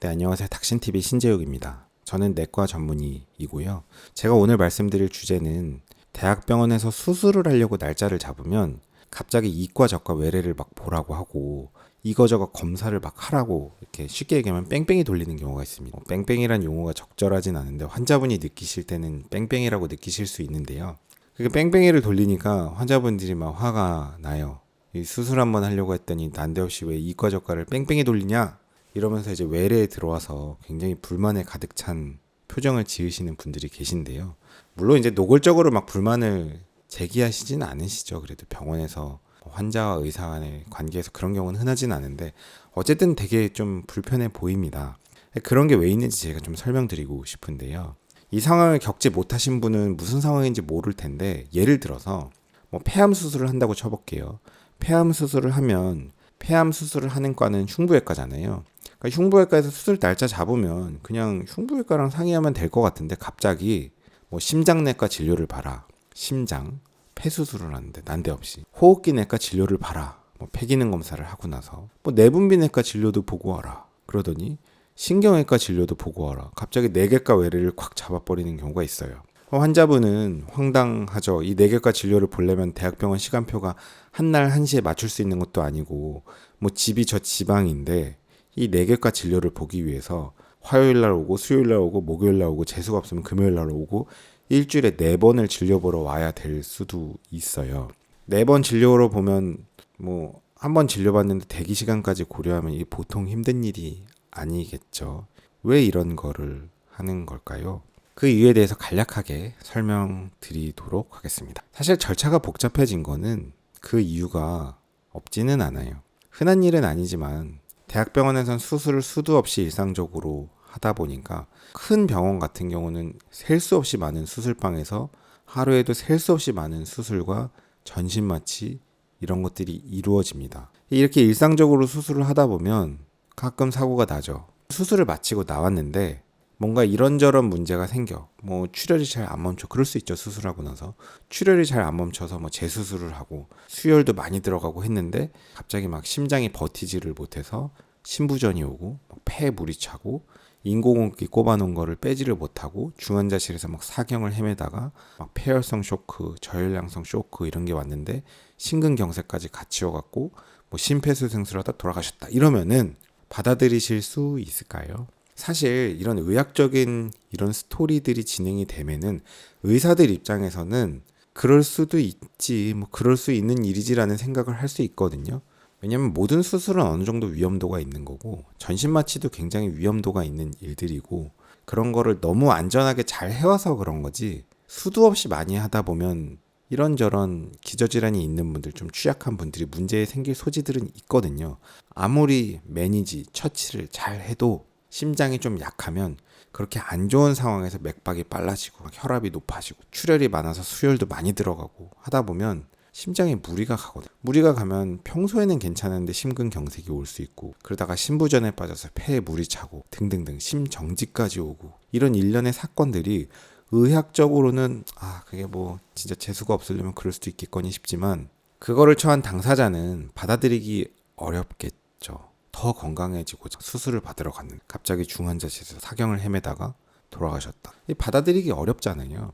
네, 안녕하세요. 닥신TV 신재욱입니다. 저는 내과 전문의이고요. 제가 오늘 말씀드릴 주제는 대학병원에서 수술을 하려고 날짜를 잡으면 갑자기 이과 저과 외래를 막 보라고 하고 이거저거 검사를 막 하라고 이렇게 쉽게 얘기하면 뺑뺑이 돌리는 경우가 있습니다. 뺑뺑이란 용어가 적절하진 않은데 환자분이 느끼실 때는 뺑뺑이라고 느끼실 수 있는데요. 그게 뺑뺑이를 돌리니까 환자분들이 막 화가 나요. 이 수술 한번 하려고 했더니 난데없이 왜 이과 저과를 뺑뺑이 돌리냐? 이러면서 이제 외래에 들어와서 굉장히 불만에 가득 찬 표정을 지으시는 분들이 계신데요. 물론 이제 노골적으로 막 불만을 제기하시진 않으시죠. 그래도 병원에서 환자와 의사 간의 관계에서 그런 경우는 흔하진 않은데 어쨌든 되게 좀 불편해 보입니다. 그런 게 왜 있는지 제가 좀 설명드리고 싶은데요. 이 상황을 겪지 못하신 분은 무슨 상황인지 모를 텐데 예를 들어서 뭐 폐암 수술을 한다고 쳐볼게요. 폐암 수술을 하면 폐암 수술을 하는 과는 흉부외과잖아요. 그러니까 흉부외과에서 수술 날짜 잡으면 그냥 흉부외과랑 상의하면 될 것 같은데 갑자기 뭐 심장내과 진료를 봐라. 심장, 폐수술을 하는데 난데없이 호흡기내과 진료를 봐라. 뭐 폐기능 검사를 하고 나서 뭐 내분비내과 진료도 보고 와라. 그러더니 신경외과 진료도 보고 와라. 갑자기 내개과 외래를 콱 잡아버리는 경우가 있어요. 환자분은 황당하죠. 이 내개과 진료를 보려면 대학병원 시간표가 한날 1시에 맞출 수 있는 것도 아니고 뭐 집이 저 지방인데 이 내개과 진료를 보기 위해서 화요일 날 오고 수요일 날 오고 목요일 날 오고 재수가 없으면 금요일 날 오고 일주일에 4번을 진료 보러 와야 될 수도 있어요. 4번 진료로 보면 뭐 한 번 진료 받는데 대기 시간까지 고려하면 이게 보통 힘든 일이 아니겠죠. 왜 이런 거를 하는 걸까요? 그 이유에 대해서 간략하게 설명드리도록 하겠습니다. 사실 절차가 복잡해진 거는 그 이유가 없지는 않아요. 흔한 일은 아니지만 대학병원에선 수술을 수도 없이 일상적으로 하다 보니까 큰 병원 같은 경우는 셀 수 없이 많은 수술방에서 하루에도 셀 수 없이 많은 수술과 전신마취 이런 것들이 이루어집니다. 이렇게 일상적으로 수술을 하다 보면 가끔 사고가 나죠. 수술을 마치고 나왔는데 뭔가 이런저런 문제가 생겨. 뭐 출혈이 잘 안 멈춰. 그럴 수 있죠. 수술하고 나서. 출혈이 잘 안 멈춰서 뭐 재수술을 하고 수혈도 많이 들어가고 했는데 갑자기 막 심장이 버티지를 못해서 심부전이 오고 폐에 물이 차고 인공호흡기 꼽아놓은 거를 빼지를 못하고 중환자실에서 막 사경을 헤매다가 막 폐혈성 쇼크, 저혈량성 쇼크 이런 게 왔는데 심근경색까지 같이 와갖고 뭐 심폐소생술하다 돌아가셨다. 이러면은 받아들이실 수 있을까요? 사실 이런 의학적인 이런 스토리들이 진행이 되면은 의사들 입장에서는 그럴 수도 있지, 뭐 그럴 수 있는 일이지라는 생각을 할 수 있거든요. 왜냐면 모든 수술은 어느 정도 위험도가 있는 거고 전신마취도 굉장히 위험도가 있는 일들이고 그런 거를 너무 안전하게 잘 해와서 그런 거지 수도 없이 많이 하다 보면 이런저런 기저질환이 있는 분들, 좀 취약한 분들이 문제 생길 소지들은 있거든요. 아무리 매니지, 처치를 잘 해도 심장이 좀 약하면 그렇게 안 좋은 상황에서 맥박이 빨라지고 혈압이 높아지고 출혈이 많아서 수혈도 많이 들어가고 하다 보면 심장에 무리가 가거든. 무리가 가면 평소에는 괜찮은데 심근경색이 올 수 있고 그러다가 심부전에 빠져서 폐에 물이 차고 등등등 심정지까지 오고 이런 일련의 사건들이 의학적으로는 그게 뭐 진짜 재수가 없으려면 그럴 수도 있겠거니 싶지만 그거를 처한 당사자는 받아들이기 어렵겠죠. 더 건강해지고 수술을 받으러 갔는데 갑자기 중환자실에서 사경을 헤매다가 돌아가셨다. 받아들이기 어렵잖아요.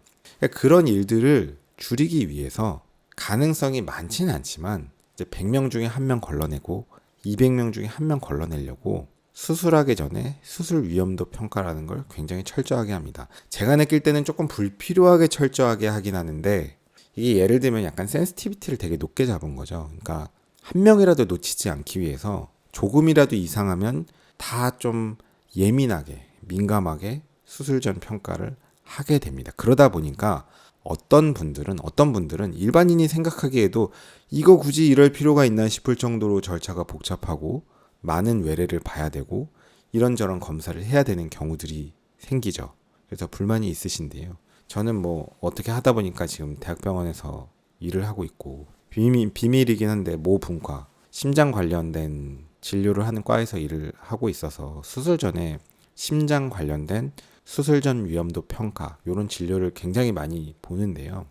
그런 일들을 줄이기 위해서 가능성이 많지는 않지만 이제 100명 중에 1명 걸러내고 200명 중에 1명 걸러내려고 수술하기 전에 수술 위험도 평가라는 걸 굉장히 철저하게 합니다. 제가 느낄 때는 조금 불필요하게 철저하게 하긴 하는데 이게 예를 들면 약간 센시티비티를 되게 높게 잡은 거죠. 그러니까 한 명이라도 놓치지 않기 위해서 조금이라도 이상하면 다 좀 예민하게 민감하게 수술 전 평가를 하게 됩니다. 그러다 보니까 어떤 분들은 일반인이 생각하기에도 이거 굳이 이럴 필요가 있나 싶을 정도로 절차가 복잡하고 많은 외래를 봐야 되고 이런저런 검사를 해야 되는 경우들이 생기죠. 그래서 불만이 있으신데요. 저는 뭐 어떻게 하다 보니까 지금 대학병원에서 일을 하고 있고 비밀이긴 한데 모 분과 심장 관련된 진료를 하는 과에서 일을 하고 있어서 수술 전에 심장 관련된 수술 전 위험도 평가 이런 진료를 굉장히 많이 보는데요.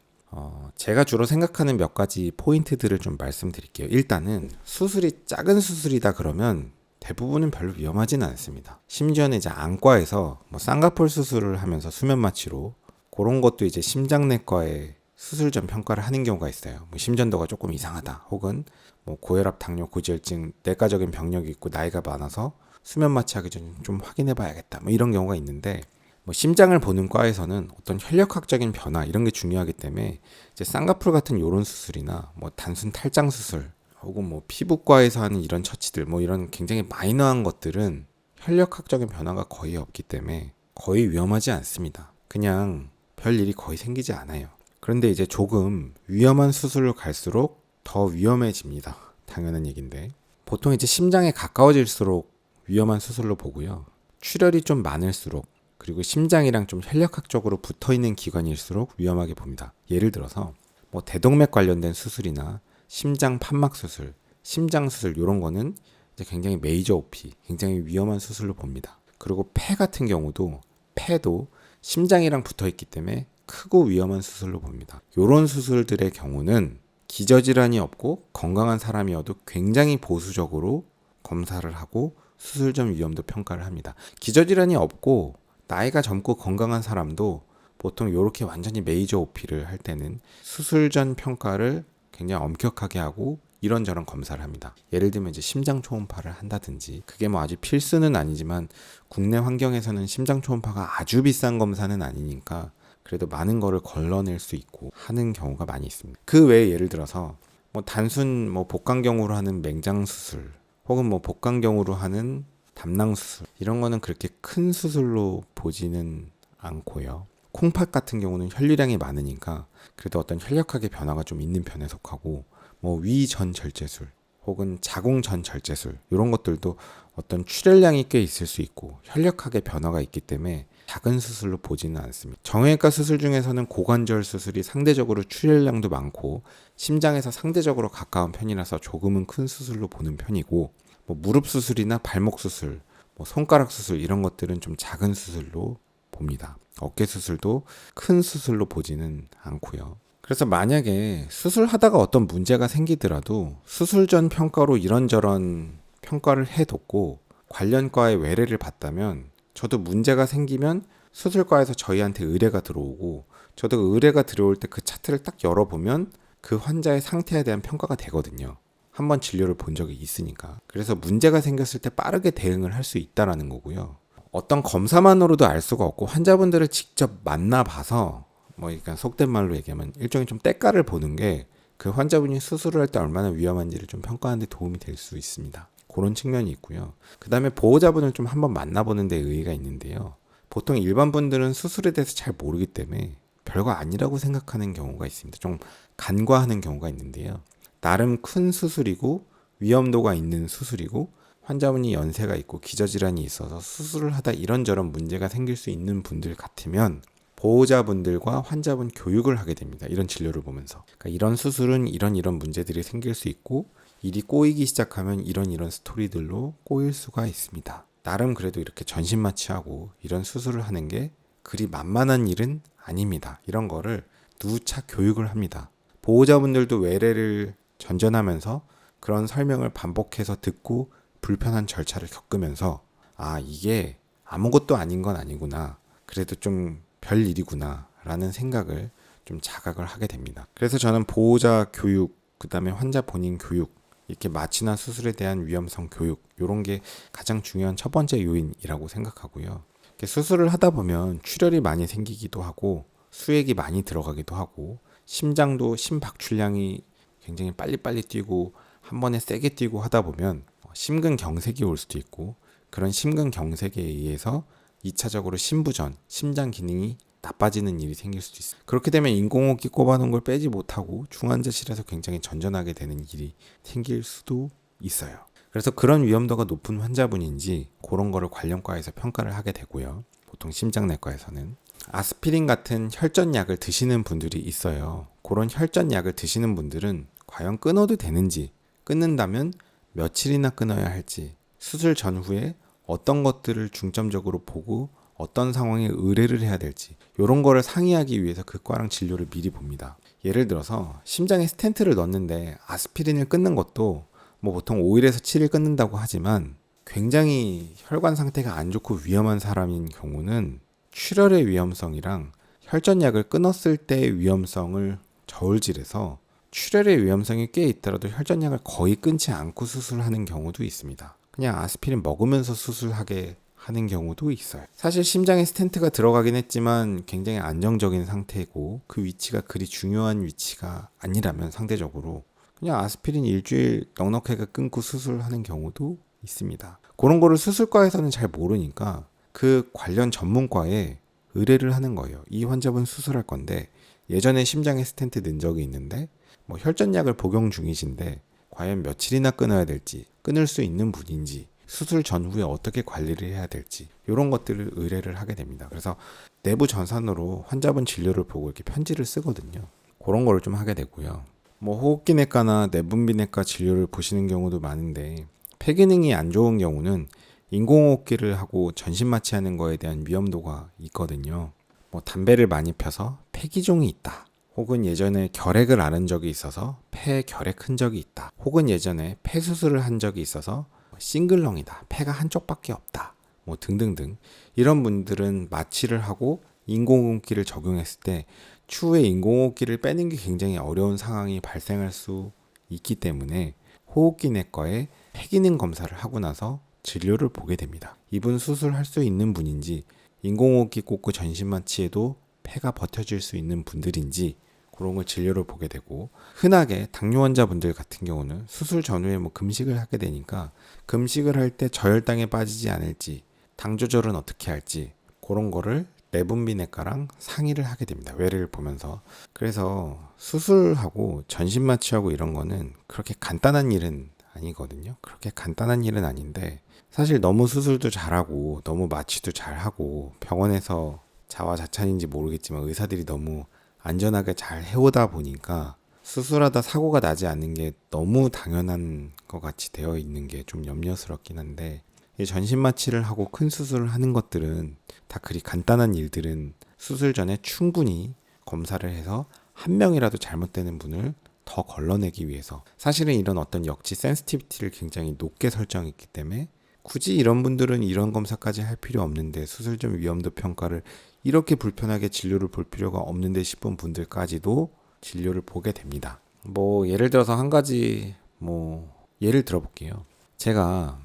제가 주로 생각하는 몇 가지 포인트들을 좀 말씀드릴게요. 일단은 수술이 작은 수술이다 그러면 대부분은 별로 위험하지는 않습니다. 심지어는 이제 안과에서 뭐 쌍꺼풀 수술을 하면서 수면 마취로 그런 것도 이제 심장내과에 수술 전 평가를 하는 경우가 있어요. 뭐 심전도가 조금 이상하다, 혹은 뭐 고혈압, 당뇨, 고지혈증, 내과적인 병력이 있고 나이가 많아서 수면 마취하기 전에 좀 확인해 봐야겠다, 뭐 이런 경우가 있는데, 뭐 심장을 보는 과에서는 어떤 혈력학적인 변화 이런 게 중요하기 때문에 이제 쌍꺼풀 같은 이런 수술이나 뭐 단순 탈장 수술, 혹은 뭐 피부과에서 하는 이런 처치들, 뭐 이런 굉장히 마이너한 것들은 혈력학적인 변화가 거의 없기 때문에 거의 위험하지 않습니다. 그냥 별 일이 거의 생기지 않아요. 그런데 이제 조금 위험한 수술을 갈수록 더 위험해집니다. 당연한 얘기인데, 보통 이제 심장에 가까워질수록 위험한 수술로 보고요. 출혈이 좀 많을수록, 그리고 심장이랑 좀 혈력학적으로 붙어있는 기관일수록 위험하게 봅니다. 예를 들어서 뭐 대동맥 관련된 수술이나 심장 판막 수술, 심장 수술 이런 거는 이제 굉장히 메이저 OP, 굉장히 위험한 수술로 봅니다. 그리고 폐 같은 경우도, 폐도 심장이랑 붙어있기 때문에 크고 위험한 수술로 봅니다. 이런 수술들의 경우는 기저질환이 없고 건강한 사람이어도 굉장히 보수적으로 검사를 하고 수술 전 위험도 평가를 합니다. 기저질환이 없고 나이가 젊고 건강한 사람도 보통 이렇게 완전히 메이저 OP를 할 때는 수술 전 평가를 굉장히 엄격하게 하고 이런저런 검사를 합니다. 예를 들면 이제 심장 초음파를 한다든지, 그게 뭐 아주 필수는 아니지만 국내 환경에서는 심장 초음파가 아주 비싼 검사는 아니니까 그래도 많은 거를 걸러낼 수 있고 하는 경우가 많이 있습니다. 그 외에 예를 들어서 뭐 단순 뭐 복강경으로 하는 맹장 수술, 혹은 뭐 복강경으로 하는 담낭 수술, 이런 거는 그렇게 큰 수술로 보지는 않고요. 콩팥 같은 경우는 혈류량이 많으니까 그래도 어떤 혈력학의 변화가 좀 있는 편에 속하고, 뭐 위전 절제술 혹은 자궁 전 절제술 이런 것들도 어떤 출혈량이 꽤 있을 수 있고 혈력학의 변화가 있기 때문에 작은 수술로 보지는 않습니다. 정형외과 수술 중에서는 고관절 수술이 상대적으로 출혈량도 많고 심장에서 상대적으로 가까운 편이라서 조금은 큰 수술로 보는 편이고, 뭐 무릎 수술이나 발목 수술, 뭐 손가락 수술 이런 것들은 좀 작은 수술로 봅니다. 어깨 수술도 큰 수술로 보지는 않고요. 그래서 만약에 수술하다가 어떤 문제가 생기더라도 수술 전 평가로 이런저런 평가를 해뒀고 관련과의 외래를 받다면, 저도 문제가 생기면 수술과에서 저희한테 의뢰가 들어오고, 저도 의뢰가 들어올 때 그 차트를 딱 열어보면 그 환자의 상태에 대한 평가가 되거든요. 한번 진료를 본 적이 있으니까. 그래서 문제가 생겼을 때 빠르게 대응을 할 수 있다라는 거고요. 어떤 검사만으로도 알 수가 없고 환자분들을 직접 만나봐서, 뭐 그러니까 속된 말로 얘기하면 일종의 좀 때깔을 보는 게 그 환자분이 수술을 할 때 얼마나 위험한지를 좀 평가하는 데 도움이 될 수 있습니다. 그런 측면이 있고요. 그 다음에 보호자분을 좀 한번 만나보는 데 의의가 있는데요. 보통 일반 분들은 수술에 대해서 잘 모르기 때문에 별거 아니라고 생각하는 경우가 있습니다. 좀 간과하는 경우가 있는데요. 나름 큰 수술이고 위험도가 있는 수술이고 환자분이 연세가 있고 기저질환이 있어서 수술을 하다 이런저런 문제가 생길 수 있는 분들 같으면 보호자분들과 환자분 교육을 하게 됩니다. 이런 진료를 보면서. 그러니까 이런 수술은 이런 문제들이 생길 수 있고 일이 꼬이기 시작하면 이런 스토리들로 꼬일 수가 있습니다. 나름 그래도 이렇게 전신 마취하고 이런 수술을 하는 게 그리 만만한 일은 아닙니다. 이런 거를 누차 교육을 합니다. 보호자분들도 외래를 전전하면서 그런 설명을 반복해서 듣고 불편한 절차를 겪으면서, 아, 이게 아무것도 아닌 건 아니구나, 그래도 좀 별일이구나 라는 생각을 좀 자각을 하게 됩니다. 그래서 저는 보호자 교육, 그 다음에 환자 본인 교육, 이렇게 마취나 수술에 대한 위험성 교육, 이런 게 가장 중요한 첫 번째 요인이라고 생각하고요. 수술을 하다 보면 출혈이 많이 생기기도 하고 수액이 많이 들어가기도 하고 심장도 심박출량이 굉장히 빨리빨리 뛰고 한 번에 세게 뛰고 하다 보면 심근경색이 올 수도 있고, 그런 심근경색에 의해서 2차적으로 심부전, 심장 기능이 나빠지는 일이 생길 수도 있어요. 그렇게 되면 인공호흡기 꼽아놓은 걸 빼지 못하고 중환자실에서 굉장히 전전하게 되는 일이 생길 수도 있어요. 그래서 그런 위험도가 높은 환자분인지 그런 거를 관련과에서 평가를 하게 되고요. 보통 심장내과에서는 아스피린 같은 혈전약을 드시는 분들이 있어요. 그런 혈전약을 드시는 분들은 과연 끊어도 되는지, 끊는다면 며칠이나 끊어야 할지, 수술 전후에 어떤 것들을 중점적으로 보고 어떤 상황에 의뢰를 해야 될지, 이런 거를 상의하기 위해서 그 과랑 진료를 미리 봅니다. 예를 들어서 심장에 스텐트를 넣는데 아스피린을 끊는 것도 뭐 보통 5일에서 7일 끊는다고 하지만 굉장히 혈관 상태가 안 좋고 위험한 사람인 경우는 출혈의 위험성이랑 혈전약을 끊었을 때의 위험성을 저울질해서 출혈의 위험성이 꽤 있더라도 혈전약을 거의 끊지 않고 수술하는 경우도 있습니다. 그냥 아스피린 먹으면서 수술하게 하는 경우도 있어요. 사실 심장에 스텐트가 들어가긴 했지만 굉장히 안정적인 상태이고 그 위치가 그리 중요한 위치가 아니라면 상대적으로 그냥 아스피린 일주일 넉넉하게 끊고 수술하는 경우도 있습니다. 그런 거를 수술과에서는 잘 모르니까 그 관련 전문과에 의뢰를 하는 거예요. 이 환자분 수술할 건데 예전에 심장에 스텐트 넣은 적이 있는데 뭐 혈전약을 복용 중이신데 과연 며칠이나 끊어야 될지, 끊을 수 있는 분인지, 수술 전후에 어떻게 관리를 해야 될지 이런 것들을 의뢰를 하게 됩니다. 그래서 내부 전산으로 환자분 진료를 보고 이렇게 편지를 쓰거든요. 그런 거를 좀 하게 되고요. 뭐 호흡기내과나 내분비내과 진료를 보시는 경우도 많은데 폐 기능이 안 좋은 경우는 인공호흡기를 하고 전신 마취하는 거에 대한 위험도가 있거든요. 뭐 담배를 많이 펴서 폐기종이 있다. 혹은 예전에 결핵을 앓은 적이 있어서 폐에 결핵 흔적이 있다. 혹은 예전에 폐 수술을 한 적이 있어서 싱글렁이다. 폐가 한쪽밖에 없다. 뭐 등등등. 이런 분들은 마취를 하고 인공호흡기를 적용했을 때 추후에 인공호흡기를 빼는 게 굉장히 어려운 상황이 발생할 수 있기 때문에 호흡기 내과에 폐기능 검사를 하고 나서 진료를 보게 됩니다. 이분 수술할 수 있는 분인지 인공호흡기 꽂고 전신 마취해도 폐가 버텨줄 수 있는 분들인지 그런 걸 진료를 보게 되고 흔하게 당뇨 환자분들 같은 경우는 수술 전후에 뭐 금식을 하게 되니까 금식을 할 때 저혈당에 빠지지 않을지 당 조절은 어떻게 할지 그런 거를 내분비내과랑 상의를 하게 됩니다. 외래를 보면서. 그래서 수술하고 전신 마취하고 이런 거는 그렇게 간단한 일은 아니거든요. 그렇게 간단한 일은 아닌데 사실 너무 수술도 잘하고 너무 마취도 잘하고 병원에서 자화자찬인지 모르겠지만 의사들이 너무 안전하게 잘 해오다 보니까 수술하다 사고가 나지 않는 게 너무 당연한 것 같이 되어 있는 게 좀 염려스럽긴 한데 이 전신 마취를 하고 큰 수술을 하는 것들은 다 그리 간단한 일들은 수술 전에 충분히 검사를 해서 한 명이라도 잘못되는 분을 더 걸러내기 위해서 사실은 이런 어떤 역지 센시티비티를 굉장히 높게 설정했기 때문에 굳이 이런 분들은 이런 검사까지 할 필요 없는데 수술 전 위험도 평가를 이렇게 불편하게 진료를 볼 필요가 없는데 싶은 분들까지도 진료를 보게 됩니다. 뭐 예를 들어서 한 가지 뭐 예를 들어볼게요. 제가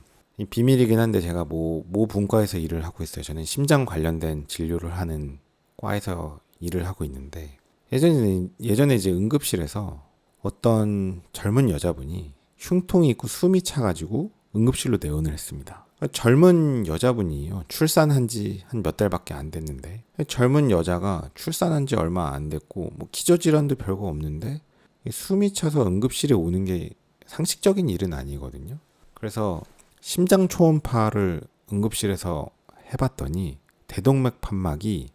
비밀이긴 한데 제가 모 분과에서 일을 하고 있어요. 저는 심장 관련된 진료를 하는 과에서 일을 하고 있는데 예전에 이제 응급실에서 어떤 젊은 여자분이 흉통이 있고 숨이 차가지고 응급실로 내원을 했습니다. 젊은 여자분이에요. 출산한 지 한 몇 달밖에 안 됐는데 젊은 여자가 출산한 지 얼마 안 됐고 뭐 기저질환도 별거 없는데 숨이 차서 응급실에 오는 게 상식적인 일은 아니거든요. 그래서 심장 초음파를 응급실에서 해봤더니 대동맥 판막이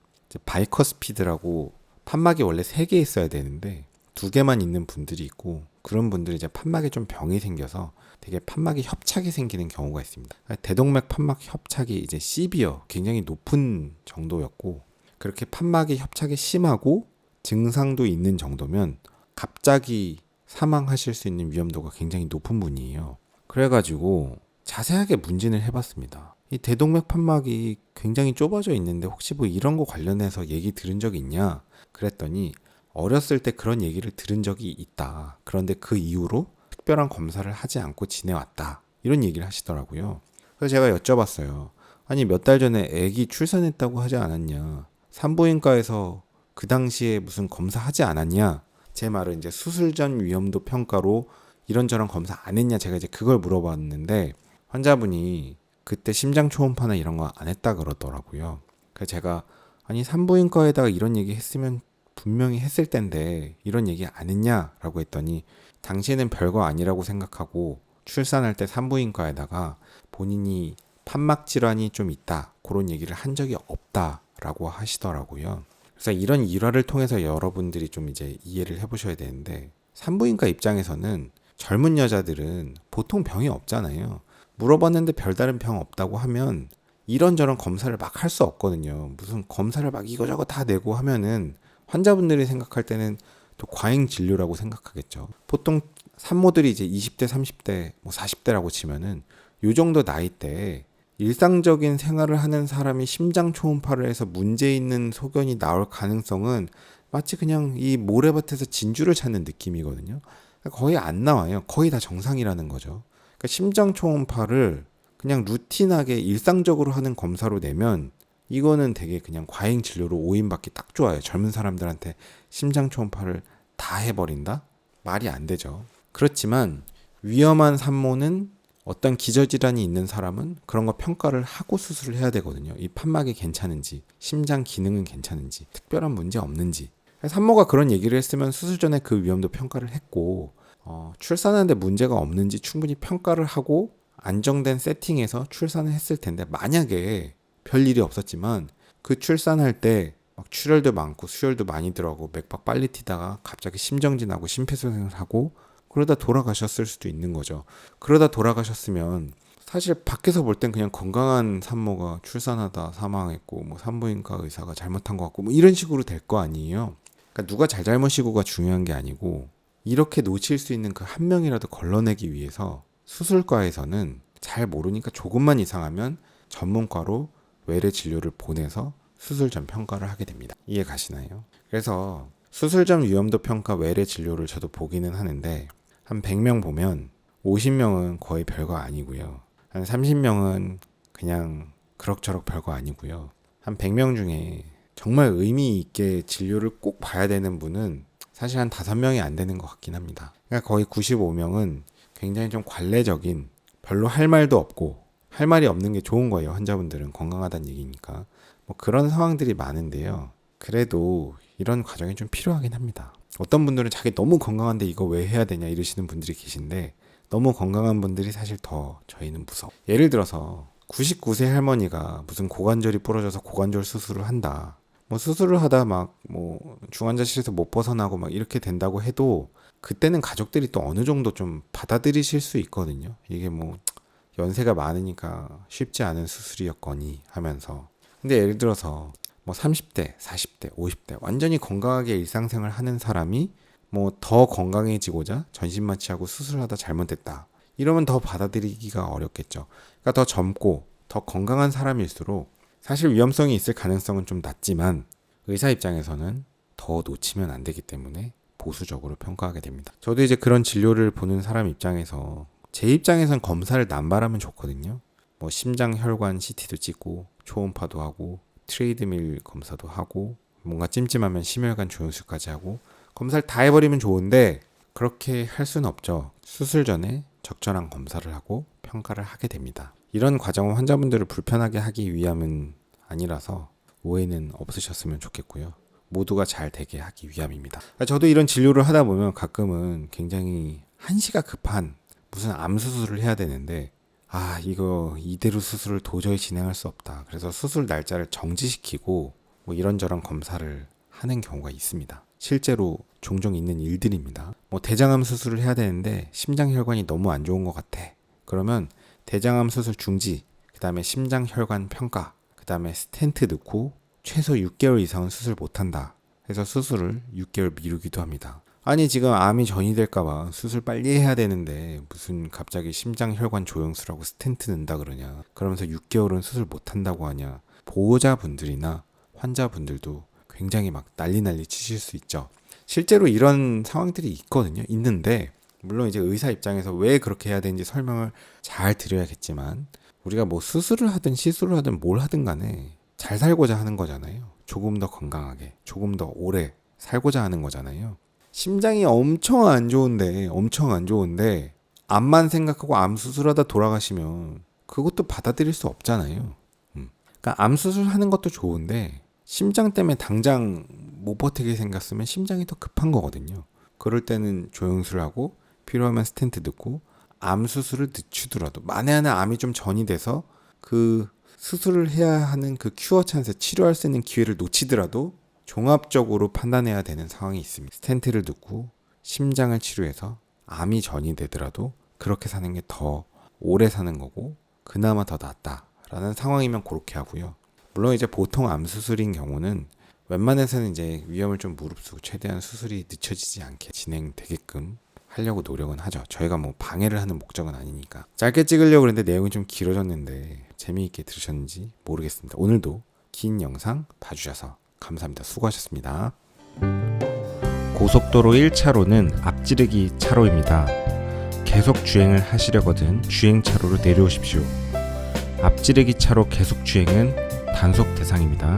바이커스피드라고 판막이 원래 3개 있어야 되는데 2개만 있는 분들이 있고 그런 분들이 이제 판막에 좀 병이 생겨서 되게 판막이 협착이 생기는 경우가 있습니다. 대동맥 판막 협착이 이제 시비어 굉장히 높은 정도였고 그렇게 판막이 협착이 심하고 증상도 있는 정도면 갑자기 사망하실 수 있는 위험도가 굉장히 높은 분이에요. 그래가지고 자세하게 문진을 해봤습니다. 이 대동맥 판막이 굉장히 좁아져 있는데 혹시 뭐 이런 거 관련해서 얘기 들은 적 있냐? 그랬더니 어렸을 때 그런 얘기를 들은 적이 있다. 그런데 그 이후로 특별한 검사를 하지 않고 지내왔다. 이런 얘기를 하시더라고요. 그래서 제가 여쭤봤어요. 아니 몇 달 전에 아기 출산했다고 하지 않았냐? 산부인과에서 그 당시에 무슨 검사하지 않았냐? 제 말은 이제 수술 전 위험도 평가로 이런저런 검사 안 했냐? 제가 이제 그걸 물어봤는데 환자분이 그때 심장 초음파나 이런 거 안 했다 그러더라고요. 그래서 제가 아니 산부인과에다가 이런 얘기 했으면 분명히 했을 텐데 이런 얘기 안 했냐라고 했더니 당신은 별거 아니라고 생각하고 출산할 때 산부인과에다가 본인이 판막 질환이 좀 있다 그런 얘기를 한 적이 없다라고 하시더라고요. 그래서 이런 일화를 통해서 여러분들이 좀 이제 이해를 해보셔야 되는데 산부인과 입장에서는 젊은 여자들은 보통 병이 없잖아요. 물어봤는데 별다른 병 없다고 하면 이런저런 검사를 막 할 수 없거든요. 무슨 검사를 막 이거저거 다 내고 하면은 환자분들이 생각할 때는 또 과잉 진료라고 생각하겠죠. 보통 산모들이 이제 20대, 30대, 뭐 40대라고 치면은 요 정도 나이대에 일상적인 생활을 하는 사람이 심장 초음파를 해서 문제 있는 소견이 나올 가능성은 마치 그냥 이 모래밭에서 진주를 찾는 느낌이거든요. 거의 안 나와요. 거의 다 정상이라는 거죠. 그러니까 심장 초음파를 그냥 루틴하게 일상적으로 하는 검사로 내면 이거는 되게 그냥 과잉 진료로 오인받기 딱 좋아요. 젊은 사람들한테 심장 초음파를 다 해버린다? 말이 안 되죠. 그렇지만 위험한 산모는 어떤 기저질환이 있는 사람은 그런 거 평가를 하고 수술을 해야 되거든요. 이 판막이 괜찮은지, 심장 기능은 괜찮은지, 특별한 문제 없는지. 산모가 그런 얘기를 했으면 수술 전에 그 위험도 평가를 했고 출산하는데 문제가 없는지 충분히 평가를 하고 안정된 세팅에서 출산을 했을 텐데, 만약에 별일이 없었지만 그 출산할 때 막 출혈도 많고 수혈도 많이 들어가고 맥박 빨리 튀다가 갑자기 심정지나고 심폐소생을 하고 그러다 돌아가셨을 수도 있는 거죠. 그러다 돌아가셨으면 사실 밖에서 볼 땐 그냥 건강한 산모가 출산하다 사망했고 뭐 산부인과 의사가 잘못한 것 같고 뭐 이런 식으로 될 거 아니에요. 그러니까 누가 잘잘못이고가 중요한 게 아니고, 이렇게 놓칠 수 있는 그 한 명이라도 걸러내기 위해서 수술과에서는 잘 모르니까 조금만 이상하면 전문과로 외래 진료를 보내서 수술 전 평가를 하게 됩니다. 이해 가시나요? 그래서 수술 전 위험도 평가 외래 진료를 저도 보기는 하는데, 한 100명 보면 50명은 거의 별거 아니고요. 한 30명은 그냥 그럭저럭 별거 아니고요. 한 100명 중에 정말 의미 있게 진료를 꼭 봐야 되는 분은 사실 한 5명이 안 되는 것 같긴 합니다. 그러니까 거의 95명은 굉장히 좀 관례적인, 별로 할 말도 없고, 할 말이 없는 게 좋은 거예요. 환자분들은 건강하다는 얘기니까. 뭐 그런 상황들이 많은데요. 그래도 이런 과정이 좀 필요하긴 합니다. 어떤 분들은 자기 너무 건강한데 이거 왜 해야 되냐 이러시는 분들이 계신데, 너무 건강한 분들이 사실 더 저희는 무서워. 예를 들어서 99세 할머니가 무슨 고관절이 부러져서 고관절 수술을 한다. 뭐 수술을 하다 막 뭐 중환자실에서 못 벗어나고 막 이렇게 된다고 해도 그때는 가족들이 또 어느 정도 좀 받아들이실 수 있거든요. 이게 뭐 연세가 많으니까 쉽지 않은 수술이었거니 하면서. 근데 예를 들어서 뭐 30대, 40대, 50대 완전히 건강하게 일상생활 하는 사람이 뭐 더 건강해지고자 전신마취하고 수술하다 잘못됐다. 이러면 더 받아들이기가 어렵겠죠. 그러니까 더 젊고 더 건강한 사람일수록 사실 위험성이 있을 가능성은 좀 낮지만 의사 입장에서는 더 놓치면 안 되기 때문에 보수적으로 평가하게 됩니다. 저도 이제 그런 진료를 보는 사람 입장에서 제 입장에선 검사를 남발하면 좋거든요. 뭐 심장 혈관 CT도 찍고 초음파도 하고 트레이드밀 검사도 하고 뭔가 찜찜하면 심혈관 조영술까지 하고 검사를 다 해버리면 좋은데, 그렇게 할 수는 없죠. 수술 전에 적절한 검사를 하고 평가를 하게 됩니다. 이런 과정은 환자분들을 불편하게 하기 위함은 아니라서 오해는 없으셨으면 좋겠고요. 모두가 잘 되게 하기 위함입니다. 저도 이런 진료를 하다 보면 가끔은 굉장히 한시가 급한 무슨 암 수술을 해야 되는데, 이거 이대로 수술을 도저히 진행할 수 없다. 그래서 수술 날짜를 정지시키고 뭐 이런저런 검사를 하는 경우가 있습니다. 실제로 종종 있는 일들입니다. 뭐 대장암 수술을 해야 되는데 심장혈관이 너무 안 좋은 것 같아. 그러면 대장암 수술 중지, 그 다음에 심장혈관 평가, 그 다음에 스텐트 넣고 최소 6개월 이상은 수술 못한다 해서 수술을 6개월 미루기도 합니다. 아니 지금 암이 전이될까봐 수술 빨리 해야 되는데 무슨 갑자기 심장혈관 조영술하고 스텐트 넣는다 그러냐, 그러면서 6개월은 수술 못한다고 하냐. 보호자분들이나 환자분들도 굉장히 막 난리 치실 수 있죠. 실제로 이런 상황들이 있거든요. 있는데 물론 이제 의사 입장에서 왜 그렇게 해야 되는지 설명을 잘 드려야겠지만, 우리가 뭐 수술을 하든 시술을 하든 뭘 하든 간에 잘 살고자 하는 거잖아요. 조금 더 건강하게, 조금 더 오래 살고자 하는 거잖아요. 심장이 엄청 안 좋은데 암만 생각하고 암 수술하다 돌아가시면 그것도 받아들일 수 없잖아요. 그러니까 암 수술하는 것도 좋은데 심장 때문에 당장 못 버티게 생겼으면 심장이 더 급한 거거든요. 그럴 때는 조영술을 하고 필요하면 스텐트 넣고 암 수술을 늦추더라도, 만에 하나 암이 좀 전이 돼서 그 수술을 해야 하는 그 큐어 찬스, 치료할 수 있는 기회를 놓치더라도 종합적으로 판단해야 되는 상황이 있습니다. 스텐트를 넣고 심장을 치료해서 암이 전이 되더라도 그렇게 사는 게 더 오래 사는 거고 그나마 더 낫다라는 상황이면 그렇게 하고요. 물론 이제 보통 암 수술인 경우는 웬만해서는 이제 위험을 좀 무릅쓰고 최대한 수술이 늦춰지지 않게 진행되게끔 하려고 노력은 하죠. 저희가 뭐 방해를 하는 목적은 아니니까. 짧게 찍으려고 했는데 내용이 좀 길어졌는데 재미있게 들으셨는지 모르겠습니다. 오늘도 긴 영상 봐주셔서 감사합니다. 수고하셨습니다. 고속도로 1차로는 앞지르기 차로입니다. 계속 주행을 하시려거든 주행차로로 내려오십시오. 앞지르기 차로 계속 주행은 단속 대상입니다.